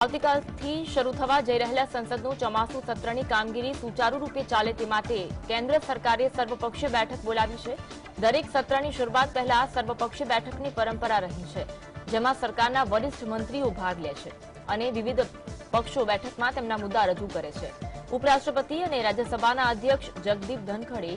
આવતીકાલથી શરૂ થવા જઈ રહેલા સંસદનું ચોમાસુ સત્રની કામગીરી સુચારુ રૂપે ચાલે તે માટે કેન્દ્ર સરકારે સર્વપક્ષીય બેઠક બોલાવી છે। દરેક સત્રની શરૂઆત પહેલા સર્વપક્ષીય બેઠકની પરંપરા રહી છે, જેમાં સરકારના વરિષ્ઠ મંત્રીઓ ભાગ લે છે અને વિવિધ પક્ષો બેઠકમાં તેમના મુદ્દા રજૂ કરે છે। ઉપરાષ્ટ્રપતિ અને રાજ્યસભાના અધ્યક્ષ જગદીપ ધનખડે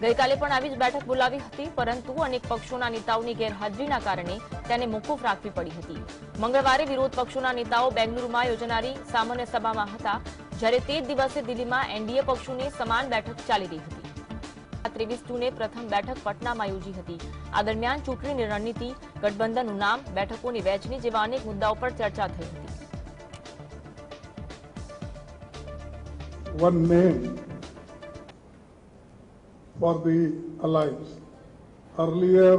ગઈકાલે પણ આવી જ બેઠક બોલાવી હતી, પરંતુ અનેક પક્ષોના નેતાઓની ગેરહાજરીના કારણે તેને મોકૂફ રાખવી પડી હતી। મંગળવારે વિરોધ પક્ષોના નેતાઓ બેંગલુરુમાં યોજાનારી સામાન્ય સભામાં હતા, જ્યારે તે જ દિવસે દિલ્હીમાં એનડીએ પક્ષોની સમાન બેઠક ચાલી રહી હતી। 23 જૂને પ્રથમ બેઠક પટનામાં યોજી હતી। આ દરમિયાન ચૂંટણીની રણનીતિ, ગઠબંધનનું નામ, બેઠકોની વહેંચણી જેવા અનેક મુદ્દાઓ પર ચર્ચા થઈ હતી। One name for the alliance. Earlier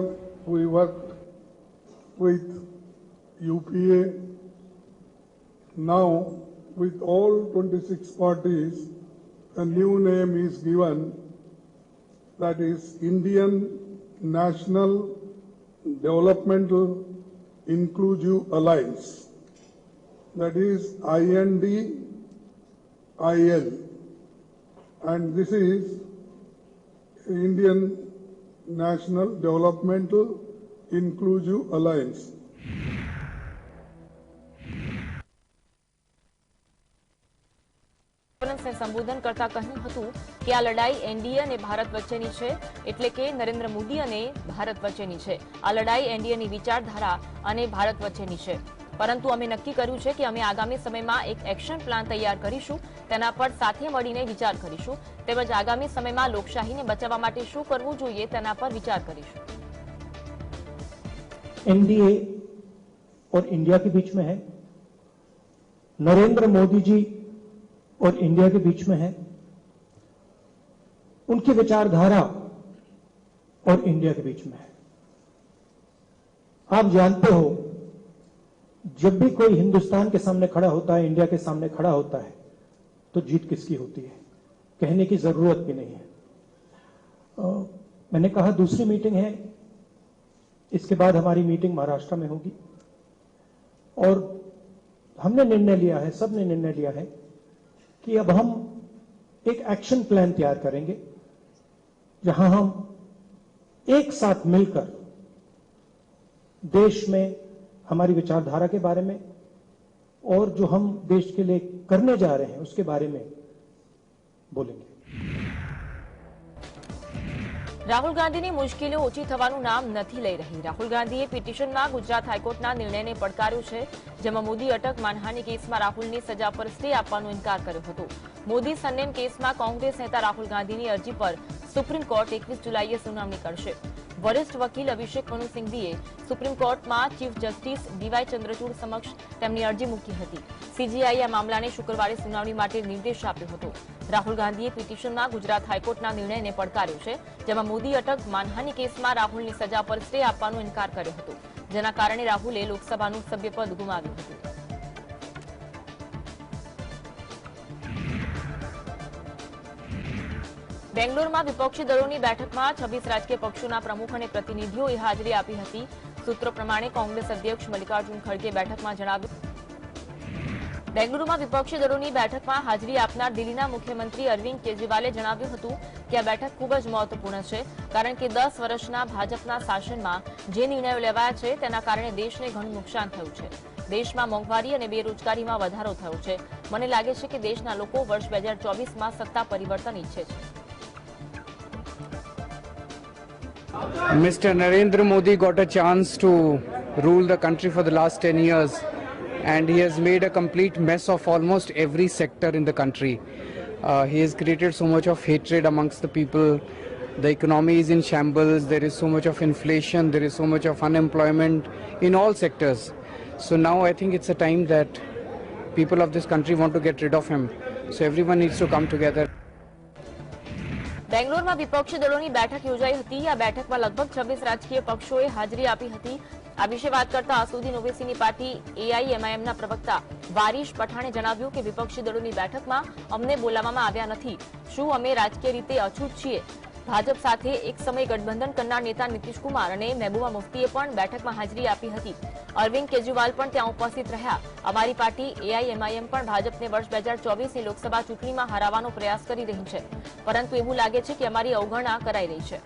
we worked with UPA. Now with all 26 parties, a new name is given, that is Indian National Developmental Inclusive Alliance, that is INDIL, and this is Indian National Developmental Inclusive Alliance. સંબોધન કરતા કહ્યું હતું કે આ લડાઈ NDA અને ભારત વચ્ચેની છે, એટલે કે નરેન્દ્ર મોદી અને ભારત વચ્ચેની છે। આ લડાઈ એનડીએની વિચારધારા અને ભારત વચ્ચેની છે, પરંતુ અમે નક્કી કર્યું છે કે અમે આગામી સમયમાં એક એક્શન પ્લાન તૈયાર કરીશું, તેના પર સાથે મળીને વિચાર કરીશું, તેમજ આગામી સમયમાં લોકશાહીને બચાવવા માટે શું કરવું જોઈએ તેના પર વિચાર કરીશું। एनडीए और इंडिया के बीच में है, नरेंद्र मोदी जी और इंडिया के बीच में है, उनकी विचारधारा और इंडिया के बीच में है। आप जानते हो, जब भी कोई हिंदुस्तान के सामने खड़ा होता है, इंडिया के सामने खड़ा होता है, तो जीत किसकी होती है, कहने की जरूरत भी नहीं है। मैंने कहा दूसरी मीटिंग है, इसके बाद हमारी मीटिंग महाराष्ट्र में होगी, और हमने निर्णय लिया है, सबने निर्णय लिया है कि अब हम एक एक्शन प्लान तैयार करेंगे, जहां हम एक साथ मिलकर देश में हमारी विचारधारा के बारे में और जो हम देश के लिए करने जा रहे हैं उसके बारे में बोलेंगे। રાહુલ ગાંધીની મુશ્કેલીઓ ઓછી થવાનું નામ નથી લઈ રહી। રાહુલ ગાંધીએ પિટિશનમાં ગુજરાત હાઈકોર્ટના નિર્ણયને પડકાર્યો છે, જેમાં મોદી અટક માનહાનિ કેસમાં રાહુલની સજા પર સ્ટે આપવાનો ઇનકાર કર્યો હતો। મોદી સરનેમ કેસમાં કોંગ્રેસ નેતા રાહુલ ગાંધીની અરજી પર સુપ્રીમ કોર્ટ 21 જુલાઈએ સુનાવણી કરશે। વરિષ્ઠ વકીલ અભિષેક મનુ સિંઘવીએ સુપ્રીમ કોર્ટમાં ચીફ જસ્ટિસ ડીવાય ચંદ્રચૂડ સમક્ષ તેમની અરજી મૂકી હતી। સીજીઆઈએ આ મામલાને શુક્રવારે સુનાવણી માટે નિર્દેશ આપ્યો હતો। રાહુલ ગાંધીએ પિટિશનમાં ગુજરાત હાઈકોર્ટના નિર્ણયને પડકાર્યો છે, જેમાં મોદી અટક માનહાનિ કેસમાં રાહુલની સજા પર સ્ટે આપવાનો ઇનકાર કર્યો હતો, જેના કારણે રાહુલે લોકસભાનું સભ્યપદ ગુમાવ્યું હતું। બેંગ્લોરમાં વિપક્ષી દળોની બેઠકમાં 26 રાજકીય પક્ષોના પ્રમુખ અને પ્રતિનિધિઓએ હાજરી આપી હતી। સૂત્રો પ્રમાણે કોંગ્રેસ અધ્યક્ષ મલ્લિકાર્જુન ખડગે બેઠકમાં જણાવ્યું, બેંગલુરુમાં વિપક્ષી દળોની બેઠકમાં હાજરી આપનાર દિલ્હીના મુખ્યમંત્રી અરવિંદ કેજરીવાલે જણાવ્યું હતું કે આ બેઠક ખૂબ જ મહત્વપૂર્ણ છે, કારણ કે 10 વર્ષના ભાજપના શાસનમાં જે નિર્ણયો લેવાયા છે તેના કારણે દેશને ઘણું નુકસાન થયું છે। દેશમાં મોંઘવારી અને બેરોજગારીમાં વધારો થયો છે। મને લાગે છે કે દેશના લોકો વર્ષ 2024માં સત્તા પરિવર્તન ઈચ્છે છે। Mr. Narendra Modi got a chance to rule the country for the last 10 years, and he has made a complete mess of almost every sector in the country. He has created so much of hatred amongst the people. The economy is in shambles. There is so much of inflation. There is so much of unemployment in all sectors. So now I think it's a time that people of this country want to get rid of him. So everyone needs to come together. બેંગ્લોરમાં વિપક્ષી દળોની બેઠક યોજાઈ હતી। આ બેઠકમાં લગભગ 26 રાજકીય પક્ષોએ હાજરી આપી હતી। આ વિશે વાત કરતા આસુદીન ઓવૈસીની પાર્ટી એઆઈએમઆઈએમના પ્રવક્તા વારીશ પઠાણે જણાવ્યું કે વિપક્ષી દળોની બેઠકમાં અમને બોલાવવામાં આવ્યા નથી। શું અમે રાજકીય રીતે અછૂત છીએ? ભાજપ સાથે એક સમય ગઠબંધન કરનાર નેતા નીતિશ કુમાર અને મહેબૂબા મુફ્તીએ પણ બેઠકમાં હાજરી આપી હતી। અરવિંદ કેજરીવાલ પણ ત્યાં ઉપસ્થિત રહ્યા. અમારી પાર્ટી એઆઈએમઆઈએમ પણ ભાજપને વર્ષ 2024ની લોકસભા ચૂંટણીમાં હરાવવાનો પ્રયાસ કરી રહી છે, પરંતુ એવું લાગે છે કે અમારી અવગણના કરાઈ રહી છે.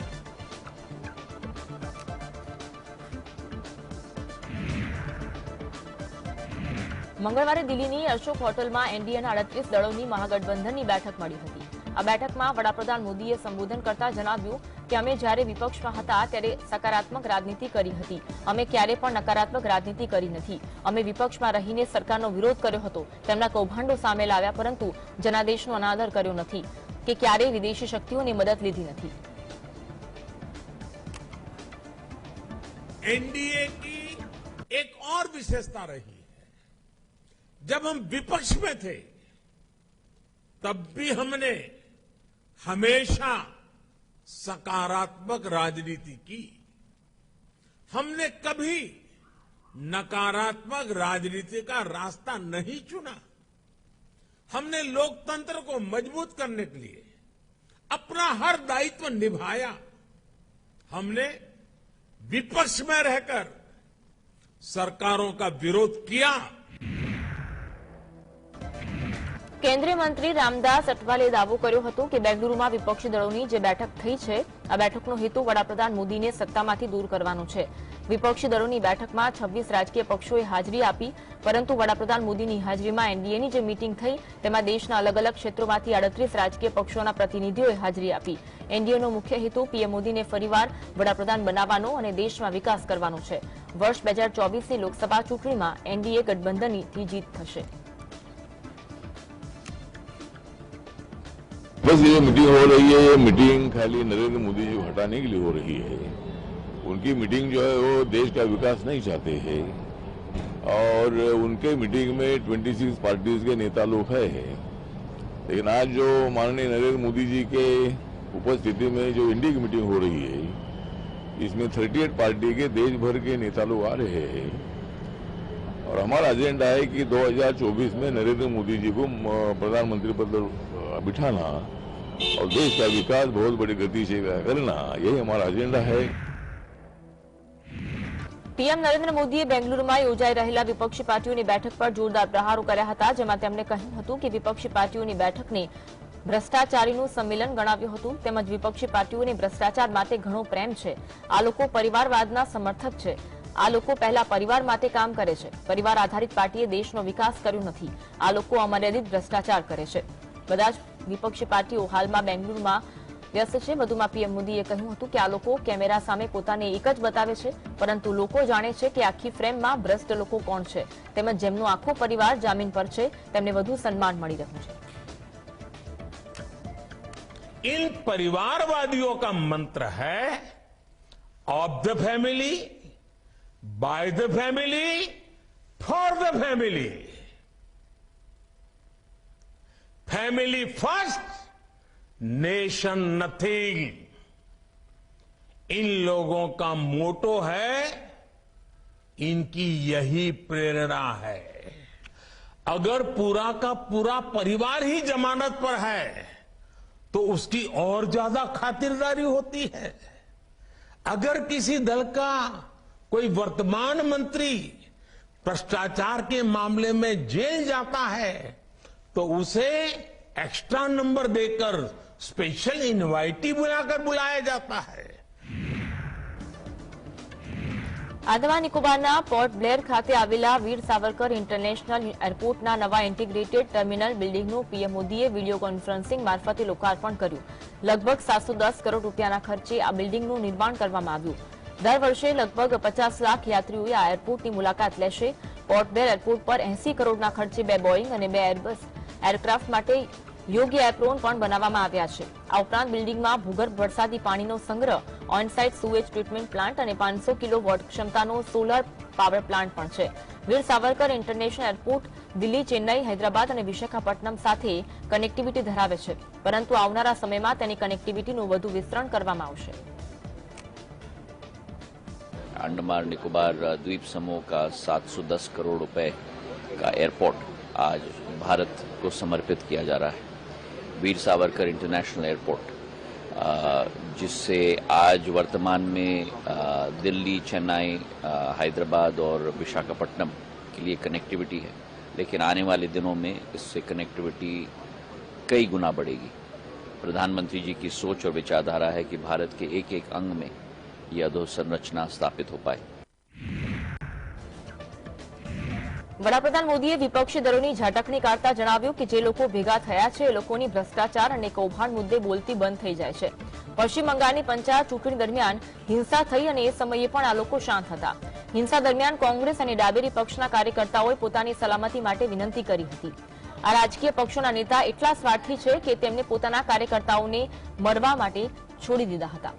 મંગળવારે દિલ્હીની અશોક હોટલમાં એનડીએના 38 દળોની મહાગઠબંધનની બેઠક મળી હતી. આ બેઠકમાં વડાપ્રધાન મોદીએ સંબોધન કરતા જણાવ્યું કે અમે જ્યારે વિપક્ષમાં હતા ત્યારે સકારાત્મક રાજનીતિ કરી હતી. અમે ક્યારે પણ નકારાત્મક રાજનીતિ કરી નથી. અમે વિપક્ષમાં રહીને સરકારનો વિરોધ કર્યો હતો, તેમના કૌભાંડો સામે લાવ્યા, પરંતુ જનાદેશનો અનાદર કર્યો નથી કે ક્યારેય વિદેશી શક્તિઓની મદદ લીધી નથી. एनडीए की एक और विशेषता रही है, जब हम विपक्ष में थे तब भी हमने हमेशा सकारात्मक राजनीति की. हमने कभी नकारात्मक राजनीति का रास्ता नहीं चुना. हमने लोकतंत्र को मजबूत करने के लिए अपना हर दायित्व निभाया. हमने विपक्ष में रहकर सरकारों का विरोध किया. કેન્દ્રીય મંત્રી રામદાસ અઠવાલે દાવો કર્યો હતો કે બેંગલુરુમાં વિપક્ષી દળોની જે બેઠક થઈ છે, આ બેઠકનો હેતુ વડાપ્રધાન મોદીને સત્તામાંથી દૂર કરવાનો છે. વિપક્ષી દળોની બેઠકમાં 26 રાજકીય પક્ષોએ હાજરી આપી, પરંતુ વડાપ્રધાન મોદીની હાજરીમાં એનડીએની જે મીટિંગ થઈ તેમાં દેશના અલગ અલગ ક્ષેત્રોમાંથી 38 રાજકીય પક્ષોના પ્રતિનિધિઓએ હાજરી આપી. એનડીએનો મુખ્ય હેતુ પીએમ મોદીને ફરીવાર વડાપ્રધાન બનાવવાનો અને દેશમાં વિકાસ કરવાનો છે. વર્ષ 2024ની લોકસભા ચૂંટણીમાં એનડીએ ગઠબંધનની જીત થશે. बस ये मीटिंग हो रही है, ये मीटिंग खाली नरेंद्र मोदी जी को हटाने के लिए हो रही है. उनकी मीटिंग जो है वो देश का विकास नहीं चाहते हैं और उनके मीटिंग में 26 पार्टीज के नेता लोग है. लेकिन आज जो माननीय नरेंद्र मोदी जी के उपस्थिति में जो इंडी की मीटिंग हो रही है, इसमें 38 पार्टी के देश भर के नेता लोग आ रहे हैं और हमारा एजेंडा है कि 2024 में नरेंद्र मोदी जी को प्रधानमंत्री पद बिठाना और देश का विकास बहुत बड़ी गति से करना, यही हमारा एजेंडा है. પીએમ નરેન્દ્ર મોદીએ બેંગલુરુમાં યોજાઈ રહેલા વિપક્ષી પાર્ટીઓની બેઠક પર જોરદાર પ્રહારો કર્યા હતા, જેમાં તેમણે કહ્યું હતું કે વિપક્ષી પાર્ટીઓની બેઠકને ભ્રષ્ટાચારીનું સંમેલન ગણાવ્યું હતું. તેમજ વિપક્ષી પાર્ટીઓને ભ્રષ્ટાચાર માટે ઘણો પ્રેમ છે. આ લોકો પરિવારવાદના સમર્થક છે. આ લોકો પહેલા પરિવાર માટે કામ કરે છે. પરિવાર આધારિત પાર્ટીએ દેશનો વિકાસ કર્યો નથી. આ લોકો અમર્યાદિત ભ્રષ્ટાચાર કરે છે. બધા જ વિપક્ષી પાર્ટીઓ હાલમાં બેંગલુરુમાં વ્યસ્ત છે. વધુમાં પીએમ મોદીએ કહ્યું હતું કે આ લોકો કેમેરા સામે પોતાને એક જ બતાવે છે, પરંતુ લોકો જાણે છે કે આખી ફ્રેમમાં ભ્રષ્ટ લોકો કોણ છે, તેમજ જેમનો આખો પરિવાર જામીન પર છે તેમને વધુ સન્માન મળી રહ્યું છે. इन परिवारवादियों का मंत्र है of the family, by the family, for the family. Family first, nation nothing. इन लोगों का मोटो है, इनकी यही प्रेरणा है. अगर पूरा का पूरा परिवार ही जमानत पर है तो उसकी और ज्यादा खातिरदारी होती है. अगर किसी दल का कोई वर्तमान मंत्री भ्रष्टाचार के मामले में जेल जाता है तो उसे एक्स्ट्रा नंबर देकर स्पेशल इनवाइटी बुलाकर बुलाया जाता है. આંદામાન નિકોબારના પોર્ટ બ્લેર ખાતે આવેલા વીર સાવરકર ઇન્ટરનેશનલ એરપોર્ટના નવા ઇન્ટિગ્રેટેડ ટર્મિનલ બિલ્ડિંગનું પીએમ મોદીએ વિડીયો કોન્ફરન્સિંગ મારફતે લોકાર્પણ કર્યું. લગભગ 710 કરોડ રૂપિયાના ખર્ચે આ બિલ્ડિંગનું નિર્માણ કરવામાં આવ્યું. દર વર્ષે લગભગ 50 લાખ યાત્રીઓ આ એરપોર્ટની મુલાકાત લેશે. પોર્ટ બ્લેર એરપોર્ટ પર 80 કરોડના ખર્ચે 2 બોઇંગ અને 2 એરબસ એરક્રાફ્ટ માટે યોગ્ય એપ્રોન પણ બનાવવામાં આવ્યા છે. આ ઉપરાંત બિલ્ડિંગમાં ભૂગર્ભ વરસાદી પાણીનો સંગ્રહ, ઓન-સાઇટ સુએજ ટ્રીટમેન્ટ પ્લાન્ટ અને 500 કિલોવોટ ક્ષમતાનો સોલર પાવર પ્લાન્ટ પણ છે. વીર સાવરકર ઇન્ટરનેશનલ એરપોર્ટ દિલ્હી, ચેન્નઈ, હૈદરાબાદ અને વિશાખાપટ્ટનમ સાથે કનેક્ટિવિટી ધરાવે છે, પરંતુ આવનારા સમયમાં તેની કનેક્ટિવિટીનું વધુ વિસ્તરણ કરવામાં આવશે. अंडमान निकोबार द्वीप समूह का 710 करोड़ रुपए का एयरपोर्ट आज भारत को समर्पित किया जा रहा है. वीर सावरकर इंटरनेशनल एयरपोर्ट जिससे आज वर्तमान में दिल्ली, चेन्नई, हैदराबाद और विशाखापट्टनम के लिए कनेक्टिविटी है, लेकिन आने वाले दिनों में इससे कनेक्टिविटी कई गुना बढ़ेगी। प्रधानमंत्री जी की सोच और विचारधारा है कि भारत के एक एक अंग में यह अधोसंरचना स्थापित हो पाए। વડાપ્રધાન મોદીએ વિપક્ષી દળોની ઝાટકણી કાઢતા જણાવ્યું કે જે લોકો ભેગા થયા છે એ લોકોની ભ્રષ્ટાચાર અને કૌભાંડ મુદ્દે બોલતી બંધ થઈ જાય છે। પશ્ચિમ બંગાળની પંચાયત ચૂંટણી દરમિયાન હિંસા થઈ અને એ સમયે પણ આ લોકો શાંત હતા। હિંસા દરમિયાન કોંગ્રેસ અને ડાબેરી પક્ષના કાર્યકર્તાઓએ પોતાની સલામતી માટે વિનંતી કરી હતી। આ રાજકીય પક્ષોના નેતા એટલા સ્વાર્થી છે કે તેમણે પોતાના કાર્યકર્તાઓને મરવા માટે છોડી દીધા હતા।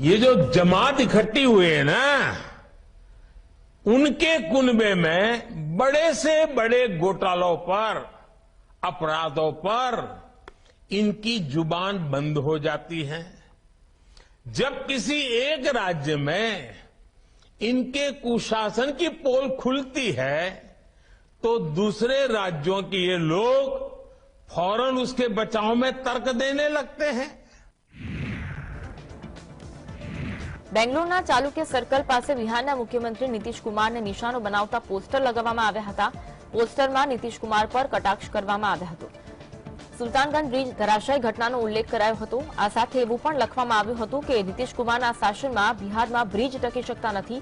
ये जो जमात इकट्ठी हुई है ना, उनके कुनबे में बड़े से बड़े घोटालों पर, अपराधों पर इनकी जुबान बंद हो जाती है। जब किसी एक राज्य में इनके कुशासन की पोल खुलती है तो दूसरे राज्यों के ये लोग फौरन उसके बचाव में तर्क देने लगते हैं। બેંગ્લોરના ચાલુક્ય સર્કલ પાસે બિહારના મુખ્યમંત્રી નીતિશ કુમારને નિશાનો બનાવતા પોસ્ટર લગાવવામાં આવ્યા હતા। પોસ્ટરમાં નીતિશ કુમાર પર કટાક્ષ કરવામાં આવ્યો હતો। સુલતાનગંજ બ્રિજ ધરાશાયી ઘટનાનો ઉલ્લેખ કરાયો હતો। આ સાથે એવું પણ લખવામાં આવ્યું હતું કે નીતિશ કુમારના શાસનમાં બિહારમાં બ્રિજ ટકી શકતા નથી,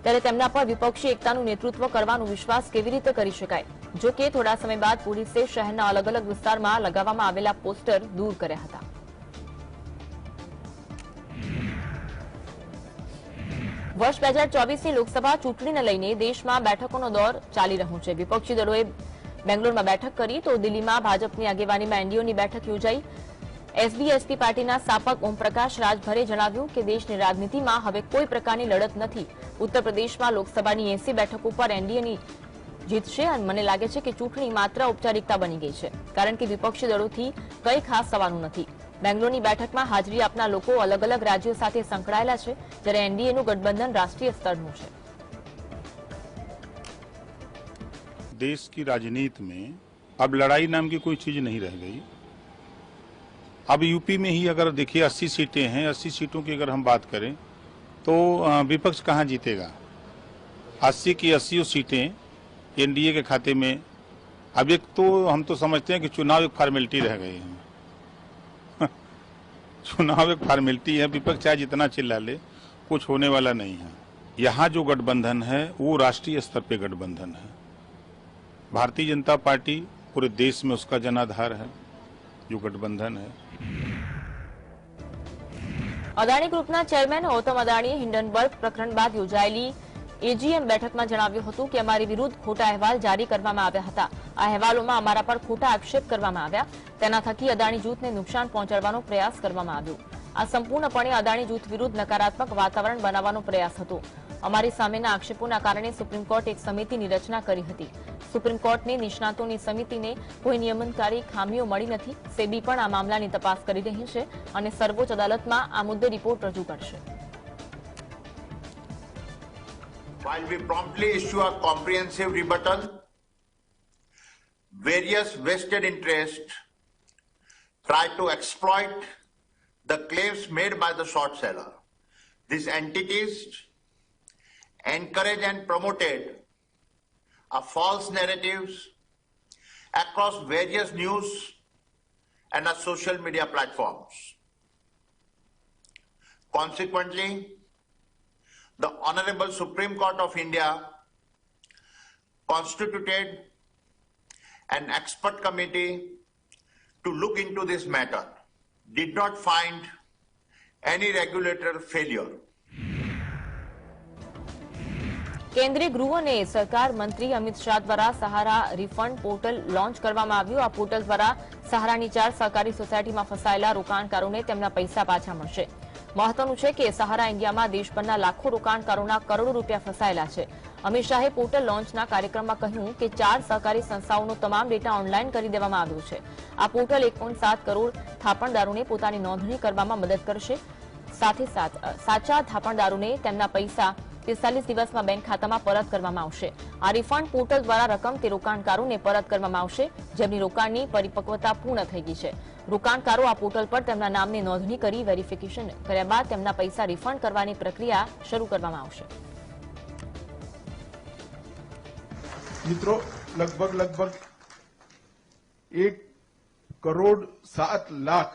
ત્યારે તેમના પર વિપક્ષી એકતાનું નેતૃત્વ કરવાનો વિશ્વાસ કેવી રીતે કરી શકાય। જો કે થોડા સમય બાદ પોલીસે શહેરના અલગ અલગ વિસ્તારમાં લગાવવામાં આવેલા પોસ્ટર દૂર કર્યા હતા। વર્ષ 2024ની લોકસભા ચૂંટણીને લઈને દેશમાં બેઠકોનો દોર ચાલી રહ્યો છે। વિપક્ષી દળોએ બેંગ્લોરમાં બેઠક કરી તો દિલ્હીમાં ભાજપની આગેવાનીમાં એનડીઓની બેઠક યોજાઈ। એસબીએસપી પાર્ટીના સ્થાપક ઓમપ્રકાશ રાજભરે જણાવ્યું કે દેશની રાજનીતિમાં હવે કોઈ પ્રકારની લડત નથી। ઉત્તર પ્રદેશમાં લોકસભાની 80 બેઠકો પર એનડીએની જીતશે અને મને લાગે છે કે ચૂંટણી માત્ર ઔપચારિકતા બની ગઈ છે, કારણ કે વિપક્ષી દળોથી કંઈ ખાસ થવાનું નથી। બેંગ્લોરની બેઠકમાં હાજરી આપનાર લોકો અલગ અલગ રાજ્યો સાથે સંકળાયેલા છે, જ્યારે એનડીએનું ગઠબંધન રાષ્ટ્રીય સ્તરનું છે। देश की राजनीति में अब लड़ाई नाम की कोई चीज नहीं रह गई। अब यूपी में ही अगर देखिए 80 सीटें हैं, 80 सीटों की अगर हम बात करें तो विपक्ष कहाँ जीतेगा। 80 की 80 सीटें एनडीए के खाते में। अब एक तो हम तो समझते हैं कि चुनाव एक फॉर्मेलिटी रह गई है। चुनाव एक फॉर्मेलिटी है, विपक्ष चाहे जितना चिल्ला ले कुछ होने वाला नहीं है। यहाँ जो गठबंधन है वो राष्ट्रीय स्तर पे गठबंधन है। भारतीय जनता पार्टी पूरे देश में उसका जनाधार है जो गठबंधन है। અદાણી ગ્રુપના ચેરમેન ગૌતમ અદાણીએ હિન્ડનબર્ગ પ્રકરણ બાદ યોજાયેલી એજીએમ બેઠકમાં જણાવ્યું હતું કે અમારી વિરુદ્ધ ખોટા અહેવાલ જારી કરવામાં આવ્યા હતા। આ અહેવાલોમાં અમારા પર ખોટા આક્ષેપ કરવામાં આવ્યા, તેના થકી અદાણી જૂથને નુકસાન પહોંચાડવાનો પ્રયાસ કરવામાં આવ્યો। આ સંપૂર્ણપણે અદાણી જૂથ વિરુદ્ધ નકારાત્મક વાતાવરણ બનાવવાનો પ્રયાસ હતો। અમારી સામેના આક્ષેપોના કારણે સુપ્રીમ કોર્ટ એક સમિતિની રચના કરી હતી। સુપ્રીમ કોર્ટની નિષ્ણાતોની સમિતિને કોઈ નિયમનકારી ખામીઓ મળી નથી। સેબી પણ આ મામલાની તપાસ કરી રહી છે અને સર્વોચ્ચ અદાલતમાં આ મુદ્દે રિપોર્ટ રજૂ કરશે। While we promptly issue a comprehensive rebuttal, various vested interests try to exploit the claims made by the short seller. These entities encourage and promoted a false narratives across various news and social media platforms. Consequently, the Honorable Supreme Court of India constituted an expert committee to look into this matter, did not find any regulatory failure. કેન્દ્રીય ગૃહ અને સહકાર મંત્રી અમિત શાહ દ્વારા સહારા refund portal launch કરવામાં આવ્યું। આ portal દ્વારા સહારાની 4 સહકારી સોસાયટીમાં ફસાયેલા રોકાણકારોને તેમના પૈસા પાછા મળશે। મહત્વનું છે કે સહારા ઇન્ડિયામાં દેશભરના લાખો રોકાણકારોના કરોડો રૂપિયા ફસાયેલા છે। અમિત શાહે પોર્ટલ લોન્ચના કાર્યક્રમમાં કહ્યું કે 4 સહકારી સંસ્થાઓનો તમામ ડેટા ઓનલાઈન કરી દેવામાં આવ્યો છે। આ પોર્ટલ 1.7 કરોડ થાપણદારોને પોતાની નોંધણી કરવામાં મદદ કરશે। સાથે સાથ સાચા થાપણદારોને તેમના પૈસા 45 દિવસમાં બેંક ખાતામાં પરત કરવામાં આવશે। આ રિફંડ પોર્ટલ દ્વારા રકમ તે રોકાણકારોને પરત કરવામાં આવશે જેમની રોકાણની પરિપક્વતા પૂર્ણ થઈ ગઈ છે। રોકાણકારો આ પોર્ટલ પર તેમના નામની નોંધણી કરી વેરિફિકેશન કર્યા બાદ તેમના પૈસા રિફંડ કરવાની પ્રક્રિયા શરૂ કરવામાં આવશે। मित्रों, लगभग 1,07,00,000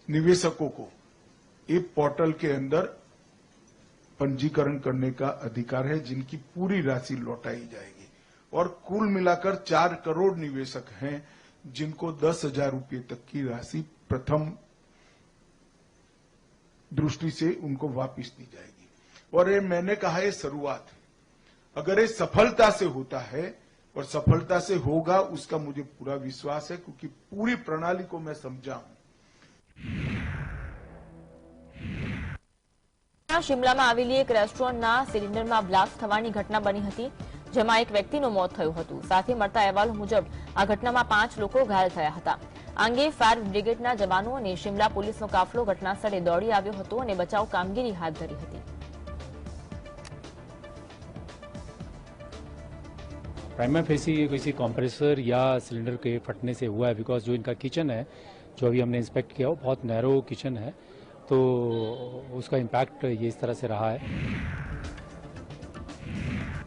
निवेशकों को ये पोर्टल के अंदर पंजीकरण करने का अधिकार है, जिनकी पूरी राशि लौटाई जाएगी। और कुल मिलाकर 4 करोड़ निवेशक हैं जिनको 10,000 रुपये तक की राशि प्रथम दृष्टि से उनको वापस दी जाएगी। और ये मैंने कहा ये शुरुआत है, अगर ये सफलता से होता है और सफलता से होगा उसका मुझे पूरा विश्वास है, क्योंकि पूरी प्रणाली को मैं समझा हूं। शिमलाમાં આવેલી એક રેસ્ટોરન્ટના સિલિન્ડરમાં બ્લાસ્ટ થવાની ઘટના બની હતી, જેમાં એક વ્યક્તિનું મોત થયું હતું। સાથે મળતા અહેવાલો મુજબ આ ઘટનામાં 5 લોકો ઘાયલ થયા હતા। આ અંગે ફાયર બ્રિગેડના જવાનો અને શિમલા પોલીસનો કાફલો ઘટનાસ્થળે દોડી આવ્યો હતો અને બચાવ કામગીરી હાથ ધરી હતી। प्राइमा फेसी ये किसी कंप्रेसर या सिलेंडर के फटने से हुआ है, बिकॉज जो इनका किचन है, जो अभी हमने इंस्पेक्ट किया, वो बहुत नैरो किचन है, तो उसका इम्पैक्ट ये इस तरह से रहा है।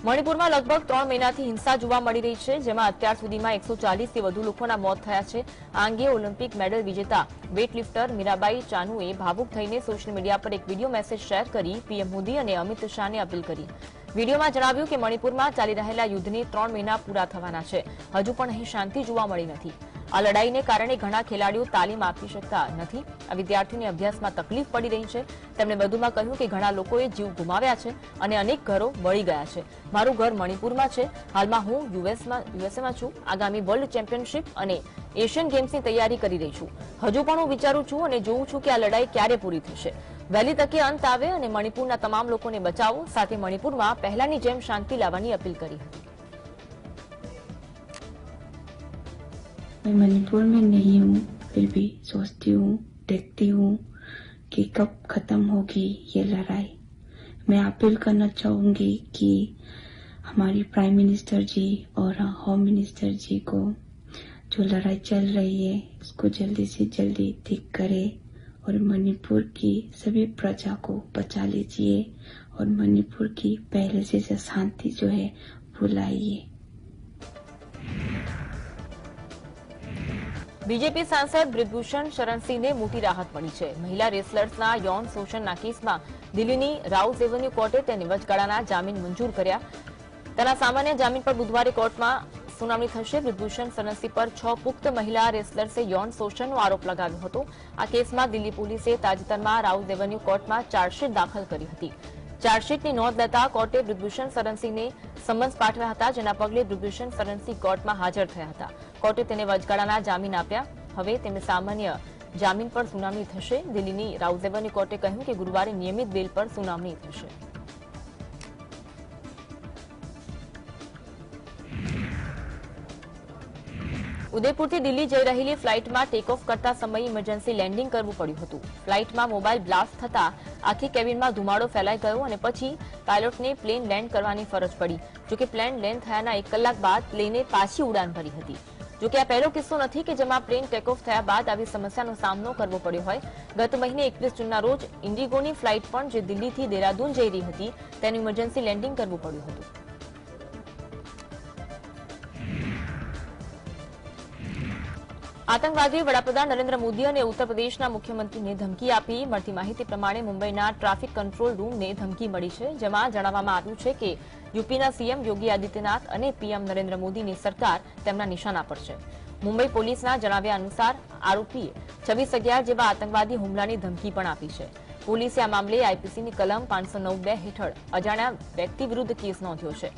મણિપુરમાં લગભગ 3 મહિનાથી હિંસા જોવા મળી રહી છે, જેમાં અત્યાર સુધીમાં 140 થી વધુ લોકોના મોત થયા છે। આ અંગે ઓલિમ્પિક મેડલ વિજેતા વેઇટલિફ્ટર મીરાબાઈ ચાનુએ ભાવુક થઈને સોશિયલ મીડિયા પર એક વિડીયો મેસેજ શેર કરી પીએમ મોદી અને અમિત શાહને અપીલ કરી। વીડિયોમાં જણાવ્યું કે મણિપુરમાં ચાલી રહેલા યુદ્ધને 3 મહિના પૂરા થવાના છે, હજુ પણ અહીં શાંતિ જોવા મળી નથી। આ લડાઈને કારણે ઘણા ખેલાડીઓ તાલીમ આપી શકતા નથી। આ વિદ્યાર્થીઓને અભ્યાસમાં તકલીફ પડી રહી છે। તેમણે વધુમાં કહ્યું કે ઘણા લોકોએ જીવ ગુમાવ્યા છે અને અનેક ઘરો બળી ગયા છે। મારું ઘર મણિપુરમાં છે। હાલમાં હું યુએસએમાં છું। આગામી વર્લ્ડ ચેમ્પિયનશિપ અને એશિયન ગેમ્સની તૈયારી કરી રહી છું। હજુ પણ હું વિચારું છું અને જોઉં છું કે આ લડાઈ ક્યારે પૂરી થશે। વહેલી તકે અંત આવે અને મણિપુરના તમામ લોકોને બચાવો। સાથે મણિપુરમાં પહેલાની જેમ શાંતિ લાવવાની અપીલ કરી હતી। मैं मणिपुर में नहीं हूँ, फिर भी सोचती हूँ, देखती हूँ कि कब खत्म होगी ये लड़ाई। मैं अपील करना चाहूंगी कि हमारी प्राइम मिनिस्टर जी और होम मिनिस्टर जी को जो लड़ाई चल रही है उसको जल्दी से जल्दी ठीक करे और मणिपुर की सभी प्रजा को बचा लीजिए और मणिपुर की पहले से शांति जो है बुलाइए। बीजेपी सांसद ब्रिजभूषण शरण सिंह ने मोटी राहत मળી છે। મહિલા રેસલર્સના યૌન શોષણના કેસમાં દિલ્હીની રાઉઝ એવન્યુ કોર્ટે તેને વચગાળાના જામીન મંજૂર કર્યા। તેના સામાન્ય જામીન પર બુધવારે કોર્ટમાં સુનાવણી થશે। ब्रिजभूषण शरण सिंह पर 6 પુખ્ત મહિલા રેસલર્સે યૌન શોષણનો આરોપ લગાવ્યો હતો। આ કેસમાં દિલ્હી પોલીસે તાજેતરમાં રાઉઝ એવન્યુ કોર્ટમાં ચાર્જશીટ દાખલ કરી હતી। ચાર્જશીટની નોંધ લેતા કોર્ટે ब्रिजभूषण शरण सिंहને સમન્સ પાઠવ્યા હતા, જેના પગલે ब्रिजभूषण शरण सिंह કોર્ટમાં હાજર થયા હતા। કોર્ટે તેને વચગાળાના જામીન આપ્યા। હવે તેમને સામાન્ય જામીન પર સુનાવણી થશે। દિલ્હીની રાઉઝ એવન્યુ કોર્ટે કહ્યું કે ગુરુવારે નિયમિત બેલ પર સુનાવણી થશે। ઉદયપુરથી દિલ્હી જઈ રહેલી ફ્લાઇટમાં ટેક ઓફ કરતા સમયે ઇમરજન્સી લેન્ડિંગ કરવું પડ્યું હતું। ફ્લાઇટમાં મોબાઈલ બ્લાસ્ટ થતા આખી કેબિનમાં ધુમાડો ફેલાઈ ગયો અને પછી પાયલોટને પ્લેન લેન્ડ કરવાની ફરજ પડી। જોકે પ્લેન લેન્ડ થયાના 1 કલાક બાદ પ્લેને પાછી ઉડાન ભરી હતી। જોકે આ પહેલો કિસ્સો નથી કે જેમાં પ્લેન ટેક ઓફ થયા બાદ આવી સમસ્યાનો સામનો કરવો પડ્યો હોય। ગત મહિને 21 જૂનના રોજ ઇન્ડિગોની ફ્લાઇટ પણ જે દિલ્હીથી દેહરાદૂન જઈ રહી હતી તેનું ઇમરજન્સી લેન્ડિંગ કરવું પડ્યું હતું। આતંકવાદીએ વડાપ્રધાન નરેન્દ્ર મોદી અને ઉત્તર પ્રદેશના મુખ્યમંત્રીને ધમકી આપી। મળતી માહિતી પ્રમાણે મુંબઈના ટ્રાફિક કંટ્રોલ રૂમને ધમકી મળી છે, જેમાં જણાવવામાં આવ્યું છે કે યુપીના સીએમ યોગી આદિત્યનાથ અને પીએમ નરેન્દ્ર મોદીની સરકાર તેમના નિશાના પર છે। મુંબઈ પોલીસના જણાવ્યા અનુસાર આરોપીએ 26/11 જેવા આતંકવાદી હુમલાની ધમકી પણ આપી છે। પોલીસે આ મામલે આઈપીસીની કલમ 509(2) હેઠળ અજાણ્યા વ્યક્તિ વિરુદ્ધ કેસ નોંધ્યો છે।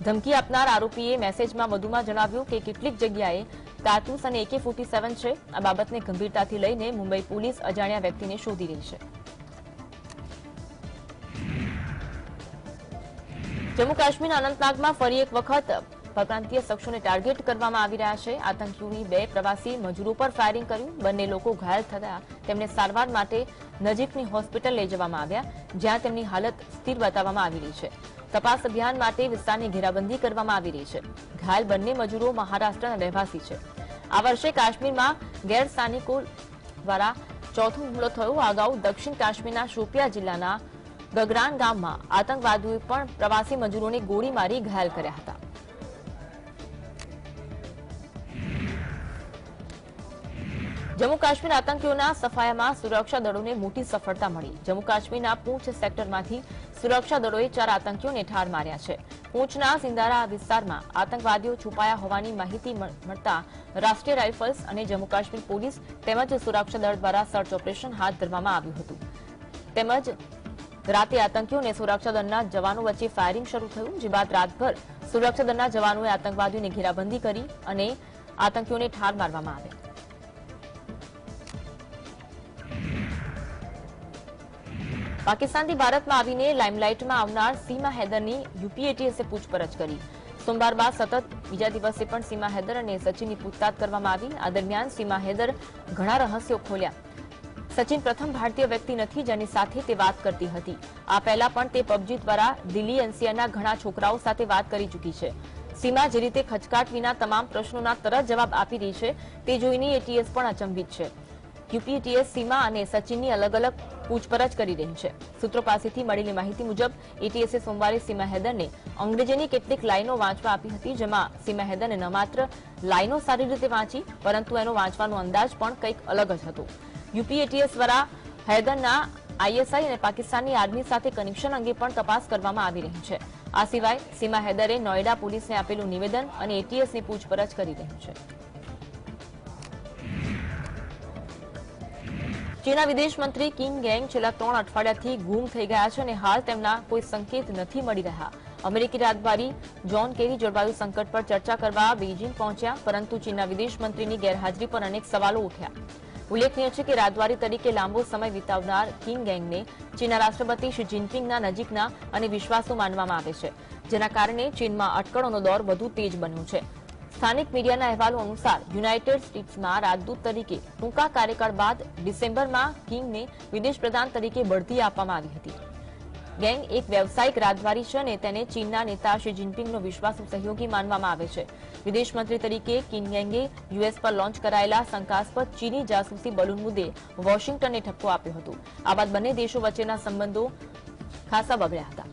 ધમકી આપનાર આરોપીએ મેસેજમાં વધુમાં જણાવ્યું કે કેટલીક જગ્યાએ કારતૂસ અને AK-47 છે। આ બાબતને ગંભીરતાથી લઈને મુંબઈ પોલીસ અજાણ્યા વ્યક્તિને શોધી રહી છે। જમ્મુ કાશ્મીરના અનંતનાગમાં ફરી એક વખત પરપ્રાંતીય શખ્સોને ટાર્ગેટ કરવામાં આવી રહ્યા છે। આતંકીઓની 2 પ્રવાસી મજૂરો પર ફાયરિંગ કર્યું। બંને લોકો ઘાયલ થતા તેમને સારવાર માટે નજીકની હોસ્પિટલ લઈ જવામાં આવ્યા, જ્યાં તેમની હાલત સ્થિર બતાવવામાં આવી રહી છે। તપાસ અભિયાન માટે વિસ્તારની ઘેરાબંધી કરવામાં આવી રહી છે। ઘાયલ બંને મજૂરો મહારાષ્ટ્રના રહેવાસી છે। આ વર્ષે કાશ્મીરમાં ગેરસૈનિકો દ્વારા ચોથો હુમલો થયો. અગાઉ દક્ષિણ કાશ્મીરના શોપિયા જિલ્લાના ગગરાન ગામમાં આતંકવાદીઓએ પણ પ્રવાસી મજૂરોને ગોળી મારી ઘાયલ કર્યા હતા. જમ્મુ કાશ્મીર આતંકીઓના સફાયામાં સુરક્ષા દળોને મોટી સફળતા મળી. જમ્મુ કાશ્મીરના પૂંછ સેક્ટરમાંથી સુરક્ષા દળોએ 4 આતંકીઓને ઠાર માર્યા છે. પૂંછના સિંધારા વિસ્તારમાં આતંકવાદીઓ છુપાયા હોવાની માહિતી મળતા રાષ્ટ્રીય રાઇફલ્સ અને જમ્મુ કાશ્મીર પોલીસ તેમજ સુરક્ષા દળ દ્વારા સર્ચ ઓપરેશન હાથ ધરવામાં આવ્યું હતું. તેમજ રાતે આતંકીઓ અને સુરક્ષા દળના જવાનો વચ્ચે ફાયરિંગ શરૂ થયું, જે બાદ રાતભર સુરક્ષા દળના જવાનોએ આતંકવાદીઓને ઘેરાબંધી કરી અને આતંકીઓને ઠાર મારવામાં આવ્યા. પાકિસ્તાનથી ભારતમાં આવીને લાઇમલાઇટમાં આવનાર સીમા હૈદરની યુપીએટીએસે પૂછપરછ કરી. સોમવાર બાદ સતત બીજા દિવસે પણ સીમા હૈદર અને સચિનની પૂછતાછ કરવામાં આવી. આ દરમિયાન સીમા હૈદર ઘણા રહસ્યો ખોલ્યા. સચિન પ્રથમ ભારતીય વ્યક્તિ નથી જેની સાથે તે વાત કરતી હતી. આ પહેલા પણ તે પબજી દ્વારા દિલ્હી એનસીઆરના ઘણા છોકરાઓ સાથે વાત કરી ચૂકી છે. સીમા જે રીતે ખચકાટ વિના તમામ પ્રશ્નોના તરત જવાબ આપી રહી છે તે જોઈને એટીએસ પણ અચંબિત છે. યુપીએટીએસ સીમા અને સચિનની અલગ અલગ પૂછપરછ કરી રહી છે. સૂત્રો પાસેથી મળેલી માહિતી મુજબ એટીએસે સોમવારે સીમા હૈદરને અંગ્રેજીની કેટલીક લાઈનો વાંચવા આપી હતી, જેમાં સીમા હૈદરને ન માત્ર લાઈનો સારી રીતે વાંચી પરંતુ એનો વાંચવાનો અંદાજ પણ કંઈક અલગ જ હતો. યુપીએટીએસ દ્વારા હૈદરના આઈએસઆઈ અને પાકિસ્તાનની આર્મી સાથે કનેક્શન અંગે પણ તપાસ કરવામાં આવી રહી છે. આ સિવાય સીમા હૈદરે નોઈડા પોલીસને આપેલું નિવેદન અને એટીએસની પૂછપરછ કરી રહ્યું છે. ચીનના વિદેશ મંત્રી કિંગ ગેંગ છેલ્લા 3 અઠવાડિયાથી ગુમ થઈ ગયા છે અને હાલ તેમના કોઈ સંકેત નથી મળી રહ્યા. અમેરિકી રાજદ્વારી જોન કેરી જળવાયુ સંકટ પર ચર્ચા કરવા બેઇજિંગ પહોંચ્યા, પરંતુ ચીનના વિદેશ મંત્રીની ગેરહાજરી પર અનેક સવાલો ઉઠ્યા. ઉલ્લેખનીય છે કે રાજદ્વારી તરીકે લાંબો સમય વિતાવનાર કિંગ ગેંગને ચીનના રાષ્ટ્રપતિ શી જિનપિંગના નજીકના અને વિશ્વાસુ માનવામાં આવે છે, જેના કારણે ચીનમાં અટકળોનો દોર વધુ તેજ બન્યો છે. સ્થાનિક મીડિયાના અહેવાલો અનુસાર યુનાઇટેડ સ્ટેટ્સમાં રાજદૂત તરીકે ટૂંકા કાર્યકાળ બાદ ડિસેમ્બરમાં કિંગને વિદેશ પ્રધાન તરીકે બઢતી આપવામાં આવી હતી. ગેંગ એક વ્યવસાયિક રાજદ્વારી છે અને તેને ચીનના નેતા શી જિનપિંગનો વિશ્વાસુ સહયોગી માનવામાં આવે છે. વિદેશ મંત્રી તરીકે કિંગ ગેંગે યુએસ પર લોન્ચ કરાયેલા શંકાસ્પદ ચીની જાસૂસી બલૂન મુદ્દે વોશિંગ્ટનને ઠપકો આપ્યો હતો. આ બાદ બંને દેશો વચ્ચેના સંબંધો ખાસા બગડ્યા હતા.